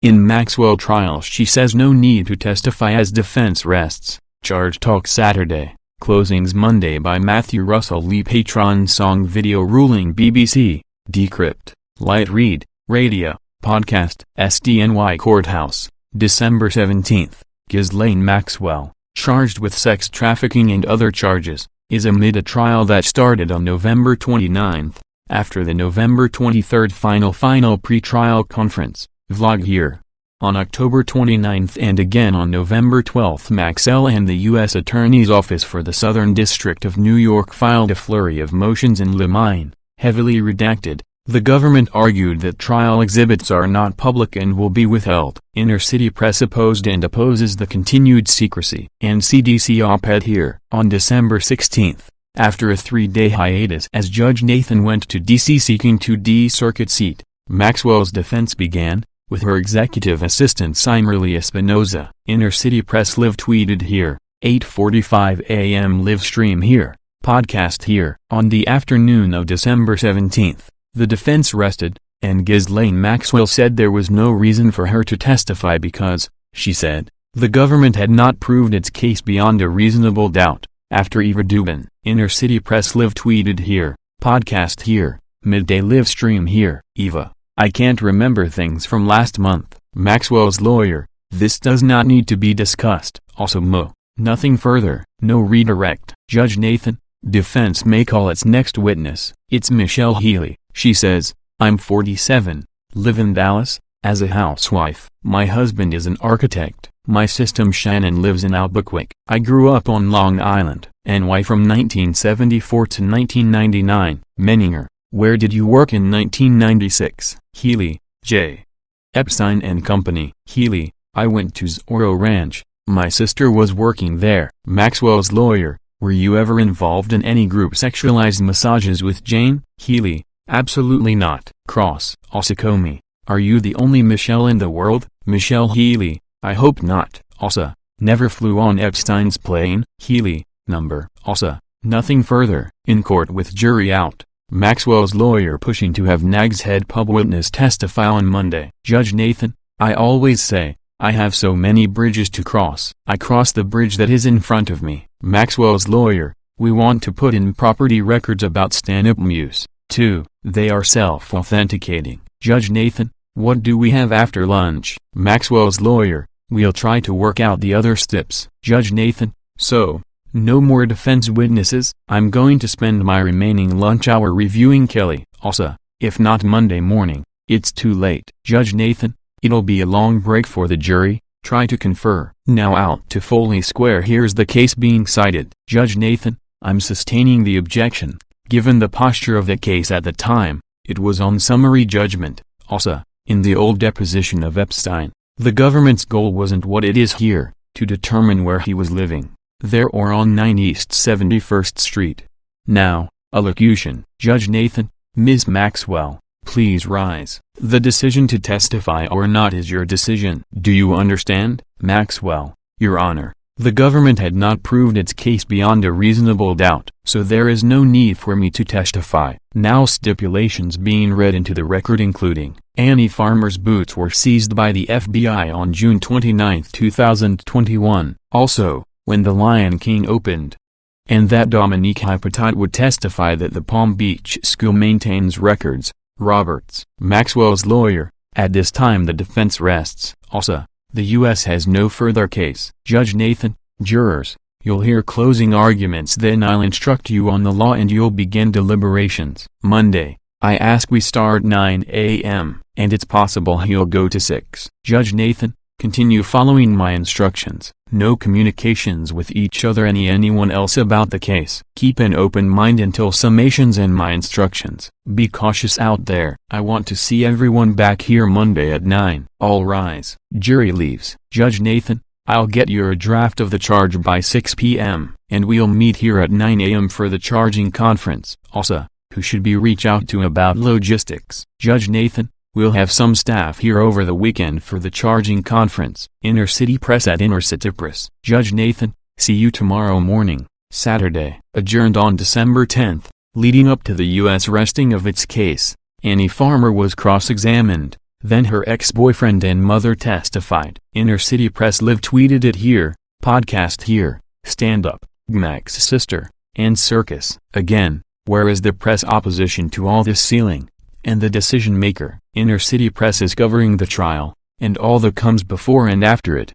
In Maxwell trial she says no need to testify as defense rests. Charge talk Saturday. Closings Monday by Matthew Russell Lee. Patron song video ruling BBC, Decrypt, Light Read, Radio, Podcast. SDNY Courthouse, December 17. Ghislaine Maxwell, charged with sex trafficking and other charges, is amid a trial that started on November 29, after the November 23 final pre-trial conference. Vlog here. On October 29 and again on November 12, Maxwell and the U.S. Attorney's Office for the Southern District of New York filed a flurry of motions in limine, heavily redacted. The government argued that trial exhibits are not public and will be withheld. Inner City Press opposed and opposes the continued secrecy. And CDC op-ed here. On December 16, after a 3-day hiatus as Judge Nathan went to D.C. seeking to D-Circuit seat, Maxwell's defense began, with her executive assistant Simerly Espinoza. Inner City Press live tweeted here, 8:45 a.m. live stream here, podcast here. On the afternoon of December 17, the defense rested, and Ghislaine Maxwell said there was no reason for her to testify because, she said, the government had not proved its case beyond a reasonable doubt. After Eva Dubin, Inner City Press live tweeted here, podcast here, midday live stream here. Eva, I can't remember things from last month. Maxwell's lawyer, this does not need to be discussed. Also nothing further. No redirect. Judge Nathan, defense may call its next witness. It's Michelle Healy. She says, I'm 47, live in Dallas, as a housewife. My husband is an architect. My sister Shannon lives in Albuquerque. I grew up on Long Island, NY from 1974 to 1999. Menninger, where did you work in 1996? Healy, J. Epstein and Company. Healy, I went to Zorro Ranch. My sister was working there. Maxwell's lawyer, were you ever involved in any group sexualized massages with Jane? Healy, absolutely not. Cross, Osakomi, are you the only Michelle in the world? Michelle Healy, I hope not. Osa, never flew on Epstein's plane. Healy, number. Osa, nothing further. In court with jury out, Maxwell's lawyer pushing to have Nag's head pub witness testify on Monday. Judge Nathan, I always say, I have so many bridges to cross. I cross the bridge that is in front of me. Maxwell's lawyer, we want to put in property records about stand-up use, too. They are self-authenticating. Judge Nathan, what do we have after lunch? Maxwell's lawyer, we'll try to work out the other steps. Judge Nathan, so, no more defense witnesses? I'm going to spend my remaining lunch hour reviewing Kelly. Also, if not Monday morning, it's too late. Judge Nathan, it'll be a long break for the jury, try to confer. Now out to Foley Square. Here's the case being cited. Judge Nathan, I'm sustaining the objection. Given the posture of the case at the time, it was on summary judgment. Also, in the old deposition of Epstein, the government's goal wasn't what it is here, to determine where he was living, there or on 9 East 71st Street. Now, allocution. Judge Nathan, Ms. Maxwell, please rise. The decision to testify or not is your decision. Do you understand? Maxwell, Your Honor, the government had not proved its case beyond a reasonable doubt, so there is no need for me to testify. Now stipulations being read into the record including, Annie Farmer's boots were seized by the FBI on June 29, 2021. Also, when the Lion King opened. And that Dominique Hypatite would testify that the Palm Beach school maintains records. Roberts, Maxwell's lawyer, at this time the defense rests. Also, the U.S. has no further case. Judge Nathan, jurors, you'll hear closing arguments, then I'll instruct you on the law and you'll begin deliberations. Monday, I ask we start 9 a.m., and it's possible he'll go to 6. Judge Nathan, continue following my instructions. No communications with each other anyone else about the case. Keep an open mind until summations and my instructions. Be cautious out there. I want to see everyone back here Monday at 9. All rise. Jury leaves. Judge Nathan, I'll get you a draft of the charge by 6 p.m. and we'll meet here at 9 a.m. for the charging conference. Also, who should be reach out to about logistics? Judge Nathan, we'll have some staff here over the weekend for the charging conference. Inner City Press at Inner City Press. Judge Nathan, see you tomorrow morning, Saturday. Adjourned on December 10th, leading up to the U.S. resting of its case. Annie Farmer was cross-examined. Then her ex-boyfriend and mother testified. Inner City Press Live tweeted it here, podcast here, stand up, Mac's sister, and circus. Again, where is the press opposition to all this sealing? And the decision maker? Inner City Press is covering the trial, and all that comes before and after it.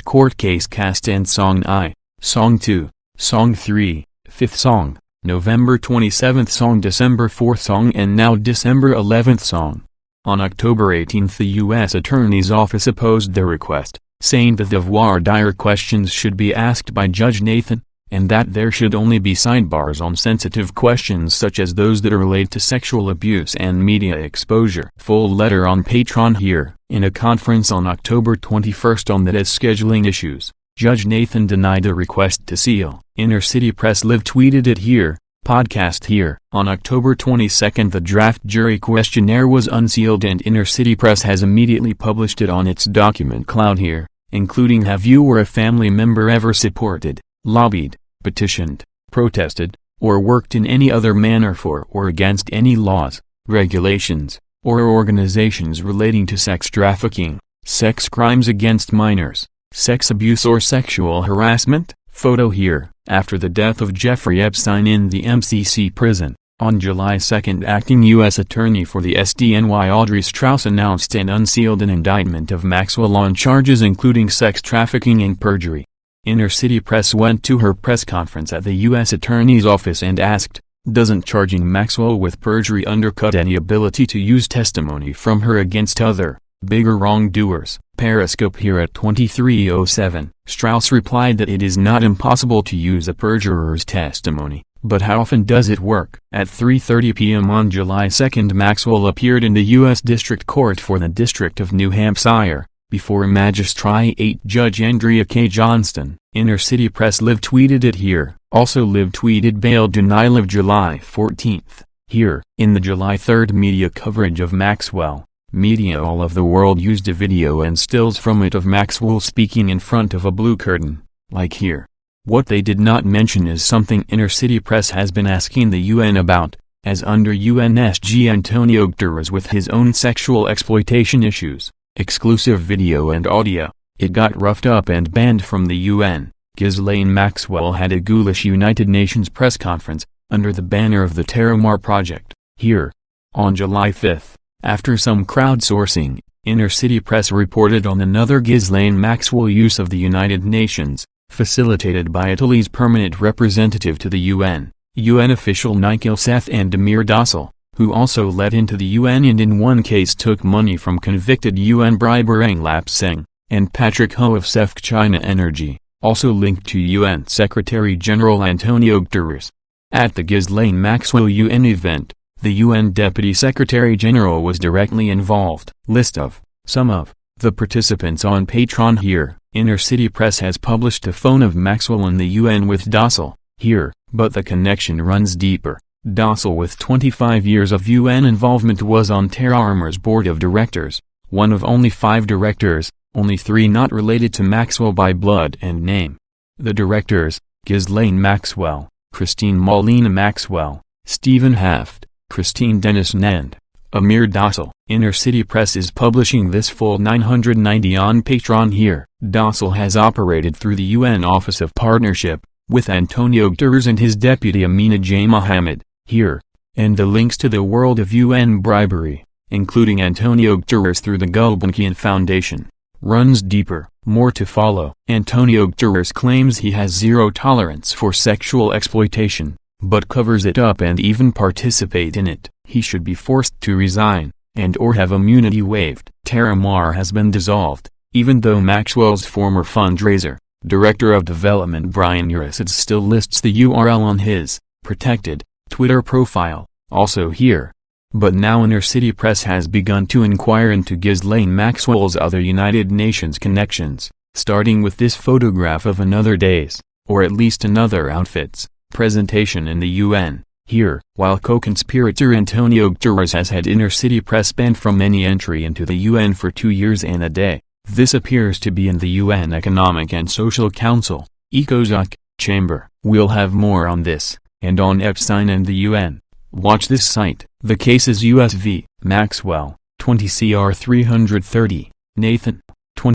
Court case cast and Song I, Song 2, Song 3, 5th Song, November 27th Song, December 4th Song, and now December 11th Song. On October 18th the U.S. Attorney's Office opposed the request, saying that the voir dire questions should be asked by Judge Nathan, and that there should only be sidebars on sensitive questions such as those that relate to sexual abuse and media exposure. Full letter on Patreon here. In a conference on October 21st on that as scheduling issues, Judge Nathan denied the request to seal. Inner City Press Live tweeted it here, podcast here. On October 22nd the draft jury questionnaire was unsealed and Inner City Press has immediately published it on its document cloud here, including have you or a family member ever supported, lobbied, petitioned, protested, or worked in any other manner for or against any laws, regulations, or organizations relating to sex trafficking, sex crimes against minors, sex abuse or sexual harassment? Photo here. After the death of Jeffrey Epstein in the MCC prison, on July 2, acting U.S. Attorney for the SDNY Audrey Strauss announced and unsealed an indictment of Maxwell on charges including sex trafficking and perjury. Inner City Press went to her press conference at the U.S. Attorney's Office and asked, doesn't charging Maxwell with perjury undercut any ability to use testimony from her against other, bigger wrongdoers? Periscope here at 23:07. Strauss replied that it is not impossible to use a perjurer's testimony, but how often does it work? At 3:30 p.m. on July 2 Maxwell appeared in the U.S. District Court for the District of New Hampshire, before Magistrate Judge Andrea K. Johnston. Inner City Press Live tweeted it here. Also Live tweeted bail denial of July 14th. Here, in the July 3rd media coverage of Maxwell, media all of the world used a video and stills from it of Maxwell speaking in front of a blue curtain, like here. What they did not mention is something Inner City Press has been asking the UN about, as under UNSG Antonio Guterres with his own sexual exploitation issues, exclusive video and audio, it got roughed up and banned from the UN. Ghislaine Maxwell had a ghoulish United Nations press conference, under the banner of the Terramar Project, here. On July 5th. After some crowdsourcing, Inner City Press reported on another Ghislaine Maxwell use of the United Nations, facilitated by Italy's permanent representative to the UN official Nikhil Seth and Demir Dossal, who also let into the UN and in one case took money from convicted UN briber Englap Singh, and Patrick Ho of Seth China Energy, also linked to UN Secretary-General Antonio Guterres. At the Ghislaine Maxwell UN event, the UN Deputy Secretary-General was directly involved. List of some of the participants on Patreon here. Inner City Press has published a phone of Maxwell in the UN with Dossal, here, but the connection runs deeper. Dossal, with 25 years of UN involvement, was on Terramar's board of directors, one of only 5 directors, only 3 not related to Maxwell by blood and name. The directors, Ghislaine Maxwell, Christine Maulina Maxwell, Stephen Haft, Christine Dennis and Amir Dossal. Inner City Press is publishing this full 990 on Patreon here. Dossal has operated through the UN Office of Partnership, with Antonio Guterres and his deputy Amina J. Mohammed, here, and the links to the world of UN bribery, including Antonio Guterres through the Gulbenkian Foundation, runs deeper. More to follow. Antonio Guterres claims he has zero tolerance for sexual exploitation, but covers it up and even participate in it. He should be forced to resign, and or have immunity waived. Terramar has been dissolved, even though Maxwell's former fundraiser, Director of Development Brian Urisides still lists the URL on his protected Twitter profile, also here. But now Inner City Press has begun to inquire into Ghislaine Maxwell's other United Nations connections, starting with this photograph of another day's, or at least another outfit's, presentation in the UN, here. While co-conspirator Antonio Guterres has had Inner City Press banned from any entry into the UN for 2 years and a day, this appears to be in the UN Economic and Social Council, ECOSOC, chamber. We'll have more on this, and on Epstein and the UN. Watch this site. The case is US v. Maxwell. 20 CR 330, Nathan, 20.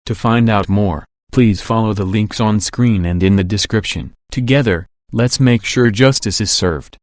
To find out more, please follow the links on screen and in the description. Together, let's make sure justice is served.